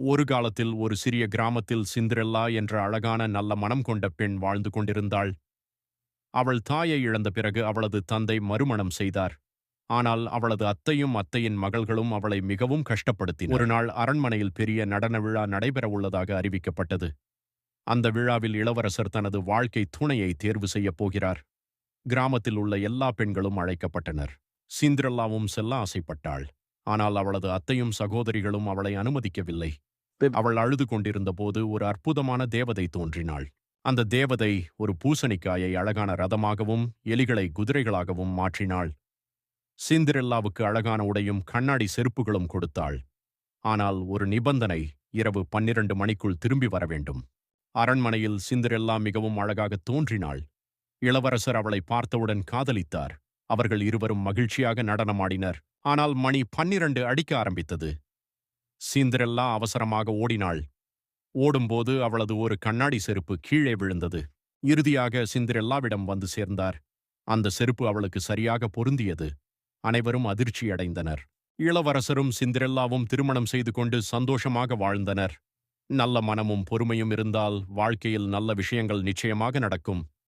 ஒரு காலத்தில் ஒரு சிறிய கிராமத்தில் சிந்திரெல்லா என்ற அழகான நல்ல மனம் கொண்ட பெண் வாழ்ந்து கொண்டிருந்தாள். அவள் தாயை இழந்த பிறகு அவளது தந்தை மறுமணம் செய்தார். ஆனால் அவளது அத்தையும் அத்தையின் மகள்களும் அவளை மிகவும் கஷ்டப்படுத்தினர். ஒரு நாள் அரண்மனையில் பெரிய நடன விழா நடைபெற உள்ளதாக அறிவிக்கப்பட்டது. அந்த விழாவில் இளவரசர் தனது வாழ்க்கை துணையை தேர்வு செய்யப் போகிறார். கிராமத்தில் உள்ள எல்லா பெண்களும் அழைக்கப்பட்டனர். சிந்திரெல்லாவும் செல்ல ஆசைப்பட்டாள். ஆனால் அவளது அத்தையும் சகோதரிகளும் அவளை அனுமதிக்கவில்லை. அவள் அழுது கொண்டிருந்த போது ஒரு அற்புதமான தேவதை தோன்றினாள். அந்த தேவதை ஒரு பூசணிக்காயை அழகான ரதமாகவும் எலிகளை குதிரைகளாகவும் மாற்றினாள். சிந்திரெல்லாவுக்கு அழகான உடையும் கண்ணாடி செருப்புகளும் கொடுத்தாள். ஆனால் ஒரு நிபந்தனை, இரவு 12 மணிக்குள் திரும்பி வர வேண்டும். அரண்மனையில் சிந்திரெல்லா மிகவும் அழகாக தோன்றினாள். இளவரசர் அவளை பார்த்தவுடன் காதலித்தார். அவர்கள் இருவரும் மகிழ்ச்சியாக நடனமாடினர். ஆனால் மணி 12 அடிக்க ஆரம்பித்தது. சிந்திரெல்லா அவசரமாக ஓடினாள். ஓடும்போது அவளது ஒரு கண்ணாடி செருப்பு கீழே விழுந்தது. இறுதியாக சிந்திரெல்லாவிடம் வந்து சேர்ந்தார். அந்த செருப்பு அவளுக்கு சரியாக பொருந்தியது. அனைவரும் அதிர்ச்சியடைந்தனர். இளவரசரும் சிந்திரெல்லாவும் திருமணம் செய்து கொண்டு சந்தோஷமாக வாழ்ந்தனர். நல்ல மனமும் பொறுமையும் இருந்தால் வாழ்க்கையில் நல்ல விஷயங்கள் நிச்சயமாக நடக்கும்.